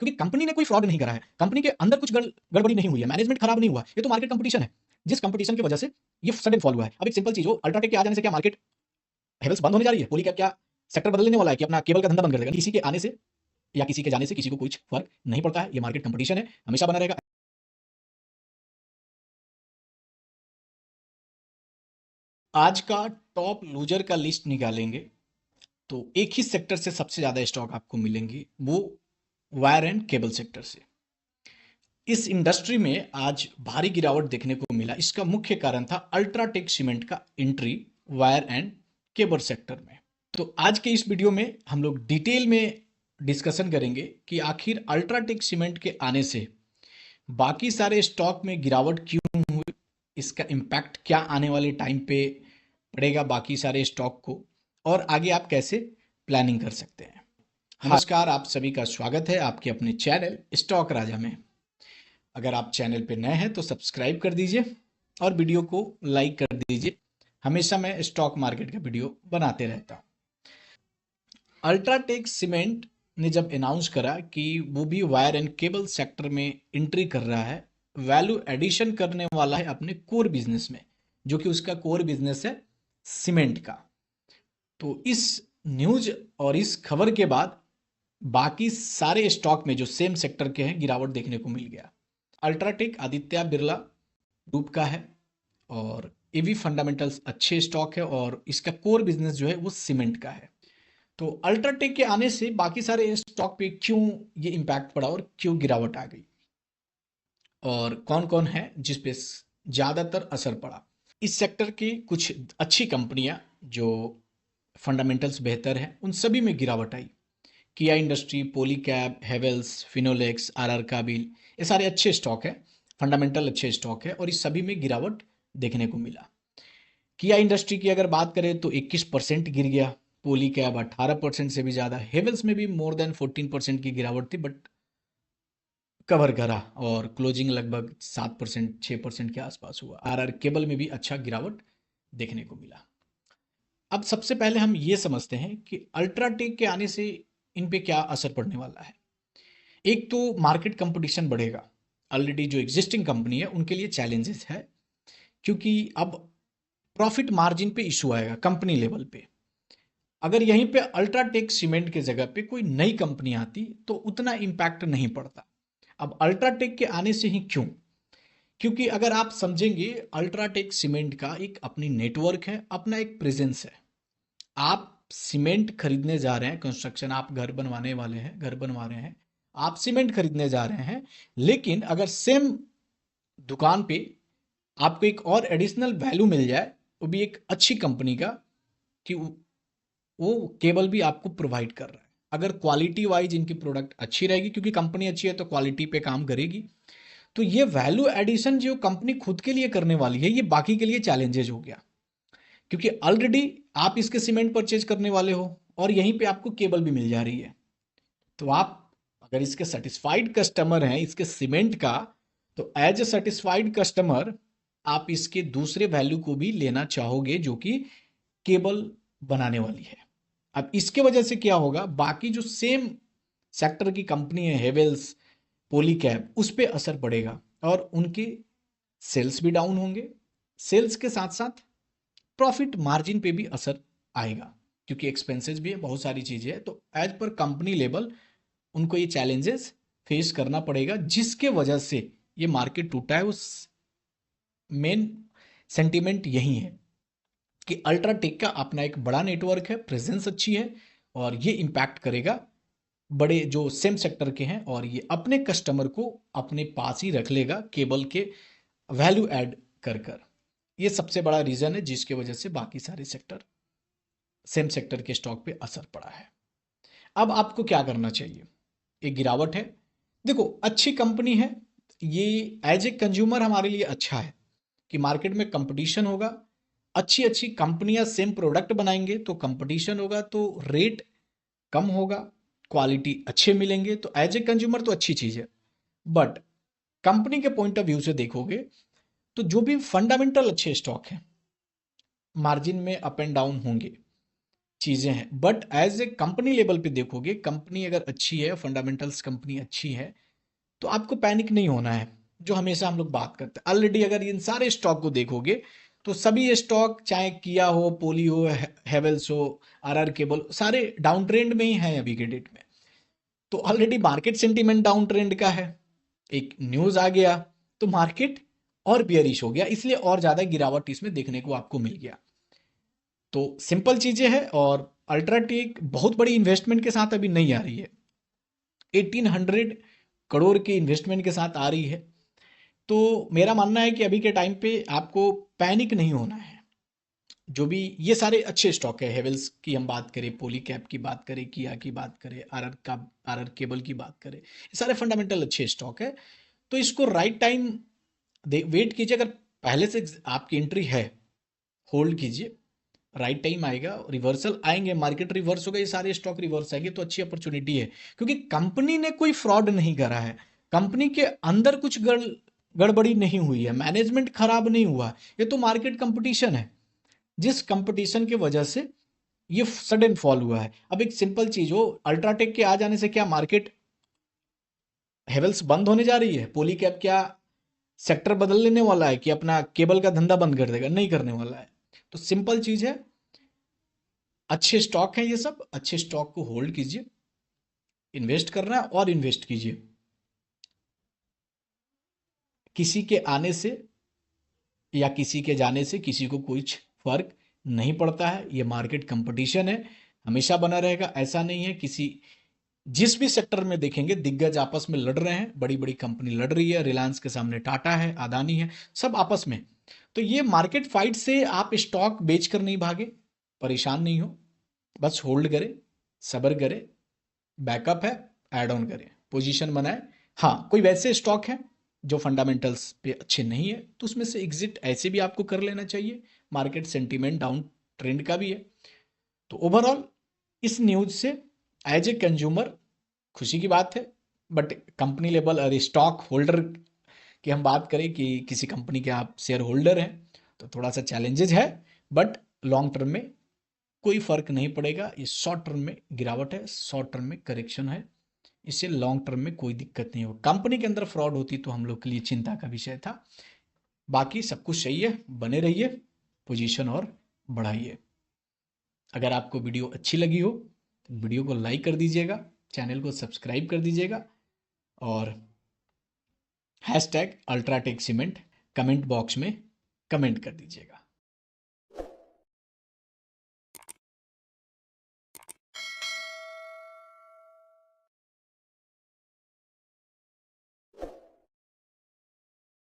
क्योंकि कंपनी ने कोई फ्रॉड नहीं करा है, कंपनी के अंदर कुछ गड़बड़ी नहीं हुई है, मैनेजमेंट खराब नहीं हुआ, ये तो मार्केट कंपटीशन है, जिस कंपटीशन की वजह से ये सडन फॉल हुआ है। अब एक सिंपल चीज हो, अल्ट्राटेक के आ जाने से क्या मार्केट हेवल्स बंद होने जा रही है? पॉलीकैब क्या सेक्टर बदलने वाला है कि अपना केबल का धंधा बंद कर देगा? किसी के आने से या किसी के जाने से किसी को कुछ फर्क नहीं पड़ता है, ये मार्केट कंपटीशन है, हमेशा बना रहेगा। आज का टॉप लूजर का लिस्ट निकालेंगे तो एक ही सेक्टर से सबसे ज्यादा स्टॉक आपको मिलेंगे, वो वायर एंड केबल सेक्टर से। इस इंडस्ट्री में आज भारी गिरावट देखने को मिला। इसका मुख्य कारण था अल्ट्राटेक सीमेंट का entry wire and cable sector में। तो आज के इस वीडियो में हम लोग डिटेल में डिस्कशन करेंगे कि आखिर अल्ट्राटेक सीमेंट के आने से बाकी सारे स्टॉक में गिरावट क्यों हुई, इसका इम्पैक्ट क्या आने वाले टाइम पे पड़ेगा बाकी सारे स्टॉक को, और आगे आप कैसे प्लानिंग कर सकते हैं। नमस्कार, आप सभी का स्वागत है आपके अपने चैनल स्टॉक राजा में। अगर आप चैनल पे नए हैं तो सब्सक्राइब कर दीजिए और वीडियो को लाइक कर दीजिए। हमेशा मैं स्टॉक मार्केट का वीडियो बनाते रहता हूँ। अल्ट्राटेक सीमेंट ने जब अनाउंस करा कि वो भी वायर एंड केबल सेक्टर में एंट्री कर रहा है, वैल्यू एडिशन करने वाला है अपने कोर बिजनेस में, जो कि उसका कोर बिजनेस है सीमेंट का। तो इस न्यूज और इस खबर के बाद बाकी सारे स्टॉक में जो सेम सेक्टर के हैं गिरावट देखने को मिल गया। अल्ट्राटेक आदित्य बिरला ग्रुप का है और ये भी फंडामेंटल्स अच्छे स्टॉक है और इसका कोर बिजनेस जो है वो सीमेंट का है। तो अल्ट्राटेक के आने से बाकी सारे स्टॉक पे क्यों ये इम्पैक्ट पड़ा और क्यों गिरावट आ गई, और कौन कौन है जिस पे ज़्यादातर असर पड़ा। इस सेक्टर की कुछ अच्छी कंपनियां जो फंडामेंटल्स बेहतर हैं उन सभी में गिरावट आई। किया इंडस्ट्री, पॉलीकैब, हेवेल्स, फिनोलेक्स, आरआर काबिल, ये सारे अच्छे स्टॉक हैं, फंडामेंटल अच्छे स्टॉक है और इस सभी में गिरावट देखने को मिला। किया इंडस्ट्री की अगर बात करें तो 21% गिर गया, पॉलीकैब 18% से भी ज़्यादा, हेवेल्स में भी मोर देन 14% की गिरावट थी, बट कवर करा और क्लोजिंग लगभग 7% 6% के आसपास हुआ। आरआर केबल में भी अच्छा गिरावट देखने को मिला। अब सबसे पहले हम ये समझते हैं कि अल्ट्राटेक के आने से इन पे क्या असर पड़ने वाला है। एक तो मार्केट कंपटीशन बढ़ेगा, ऑलरेडी जो एग्जिस्टिंग कंपनी है उनके लिए चैलेंजेस है, क्योंकि अब प्रॉफिट मार्जिन पे इशू आएगा कंपनी लेवल पे। अगर यहीं पे अल्ट्राटेक सीमेंट के जगह पे कोई नई कंपनी आती तो उतना इम्पैक्ट नहीं पड़ता। अब अल्ट्राटेक के आने से ही क्यों? क्योंकि अगर आप समझेंगे, अल्ट्राटेक सीमेंट का एक अपनी नेटवर्क है, अपना एक प्रेजेंस है। आप सीमेंट खरीदने जा रहे हैं, कंस्ट्रक्शन, आप घर बनवाने वाले हैं, घर बनवा रहे हैं, आप सीमेंट खरीदने जा रहे हैं, लेकिन अगर सेम दुकान पे आपको एक और एडिशनल वैल्यू मिल जाए, वो भी एक अच्छी कंपनी का, कि वो केबल भी आपको प्रोवाइड कर रहा है, अगर क्वालिटी वाइज इनकी प्रोडक्ट अच्छी रहेगी, क्योंकि कंपनी अच्छी है तो क्वालिटी पे काम करेगी, तो ये वैल्यू एडिशन जो कंपनी खुद के लिए करने वाली है, ये बाकी के लिए चैलेंजेज हो गया। क्योंकि ऑलरेडी आप इसके सीमेंट परचेज करने वाले हो और यहीं पे आपको केबल भी मिल जा रही है, तो आप अगर इसके सेटिस्फाइड कस्टमर हैं इसके सीमेंट का, तो एज ए सेटिस्फाइड कस्टमर आप इसके दूसरे वैल्यू को भी लेना चाहोगे, जो कि केबल बनाने वाली है। अब इसके वजह से क्या होगा, बाकी जो सेम सेक्टर की कंपनी है, हेवेल्स, पॉलीकैब, उस पर असर पड़ेगा और उनके सेल्स भी डाउन होंगे। सेल्स के साथ साथ प्रॉफिट मार्जिन पे भी असर आएगा, क्योंकि एक्सपेंसेस भी है, बहुत सारी चीज़ें हैं। तो एज पर कंपनी लेवल उनको ये चैलेंजेस फेस करना पड़ेगा, जिसके वजह से ये मार्केट टूटा है। उस मेन सेंटीमेंट यही है कि अल्ट्राटेक का अपना एक बड़ा नेटवर्क है, प्रेजेंस अच्छी है, और ये इम्पैक्ट करेगा बड़े जो सेम सेक्टर के हैं, और ये अपने कस्टमर को अपने पास ही रख लेगा केबल के वैल्यू ऐड कर कर। ये सबसे बड़ा रीज़न है जिसकी वजह से बाकी सारे सेक्टर, सेम सेक्टर के स्टॉक पे असर पड़ा है। अब आपको क्या करना चाहिए? एक गिरावट है, देखो अच्छी कंपनी है, ये एज ए कंज्यूमर हमारे लिए अच्छा है कि मार्केट में कंपटीशन होगा, अच्छी अच्छी कंपनियां सेम प्रोडक्ट बनाएंगे तो कंपटीशन होगा, तो रेट कम होगा, क्वालिटी अच्छे मिलेंगे, तो एज ए कंज्यूमर तो अच्छी चीज़ है। बट कंपनी के पॉइंट ऑफ व्यू से देखोगे तो जो भी फंडामेंटल अच्छे स्टॉक हैं, मार्जिन में अप एंड डाउन होंगे, चीज़ें हैं, but as a company level पे देखोगे, कंपनी अगर अच्छी है, फंडामेंटल्स कंपनी अच्छी है, तो आपको पैनिक नहीं होना है, जो हमेशा हम लोग बात करते हैं। ऑलरेडी अगर इन सारे स्टॉक को देखोगे तो सभी ये स्टॉक, चाहे किया हो, पोली हो, हेवेल्स हो, आरआर केबल, सारे डाउन ट्रेंड में ही हैं अभी के डेट में। तो already market sentiment down trend का है, एक न्यूज आ गया तो मार्केट और बियरिश हो गया, इसलिए और ज्यादा गिरावट इसमें देखने को आपको मिल गया। तो सिंपल चीजें हैं, और अल्ट्राटेक बहुत बड़ी इन्वेस्टमेंट के साथ अभी नहीं आ रही है, 1800 करोड़ के इन्वेस्टमेंट के साथ आ रही है। तो मेरा मानना है कि अभी के टाइम पे आपको पैनिक नहीं होना है। जो भी ये सारे अच्छे स्टॉक है, हेवेल्स की हम बात करें, पॉलीकैब की बात करें, किया की बात करें, आरआर केबल की बात करें, ये सारे फंडामेंटल अच्छे स्टॉक है। तो इसको राइट टाइम वेट कीजिए, अगर पहले से आपकी एंट्री है, होल्ड कीजिए, राइट टाइम आएगा, रिवर्सल आएंगे, मार्केट रिवर्स होगा, ये सारे स्टॉक रिवर्स आएंगे, तो अच्छी अपॉर्चुनिटी है। क्योंकि कंपनी ने कोई फ्रॉड नहीं करा है, कंपनी के अंदर कुछ गड़बड़ी नहीं हुई है, मैनेजमेंट खराब नहीं हुआ, ये तो मार्केट कंपटीशन है, जिस कंपटीशन की वजह से ये सडन फॉल हुआ है। अब एक सिंपल चीज हो, अल्ट्राटेक के आ जाने से क्या मार्केट, हेवल्स बंद होने जा रही है? पॉलीकैब क्या सेक्टर बदल लेने वाला है कि अपना केबल का धंधा बंद कर देगा? नहीं करने वाला है। तो सिंपल चीज है, अच्छे स्टॉक हैं ये सब, अच्छे स्टॉक को होल्ड कीजिए, इन्वेस्ट करना है और इन्वेस्ट कीजिए। किसी के आने से या किसी के जाने से किसी को कुछ फर्क नहीं पड़ता है, ये मार्केट कंपटीशन है, हमेशा बना रहेगा, ऐसा नहीं है। किसी जिस भी सेक्टर में देखेंगे दिग्गज आपस में लड़ रहे हैं, बड़ी बड़ी कंपनी लड़ रही है, रिलायंस के सामने टाटा है, अदानी है, सब आपस में। तो ये मार्केट फाइट से आप स्टॉक बेचकर नहीं भागे, परेशान नहीं हो, बस होल्ड करें, सब्र करें, बैकअप है, ऐड ऑन करें, पोजीशन बनाए। हाँ, कोई वैसे स्टॉक हैं जो फंडामेंटल्स पे अच्छे नहीं है, तो उसमें से एग्जिट ऐसे भी आपको कर लेना चाहिए, मार्केट सेंटीमेंट डाउन ट्रेंड का भी है। तो ओवरऑल इस न्यूज से एज ए कंज्यूमर खुशी की बात है, बट कंपनी लेवल और स्टॉक होल्डर की हम बात करें कि किसी कंपनी के आप शेयर होल्डर हैं, तो थोड़ा सा चैलेंजेस है, बट लॉन्ग टर्म में कोई फर्क नहीं पड़ेगा। ये शॉर्ट टर्म में गिरावट है, शॉर्ट टर्म में करेक्शन है, इससे लॉन्ग टर्म में कोई दिक्कत नहीं हो। कंपनी के अंदर फ्रॉड होती तो हम लोग के लिए चिंता का विषय था, बाकी सब कुछ सही है, बने रहिए, पोजीशन और बढ़ाइए। अगर आपको वीडियो अच्छी लगी हो तो वीडियो को लाइक कर दीजिएगा, चैनल को सब्सक्राइब कर दीजिएगा, और #अल्ट्राटेक सीमेंट कमेंट बॉक्स में कमेंट कर दीजिएगा।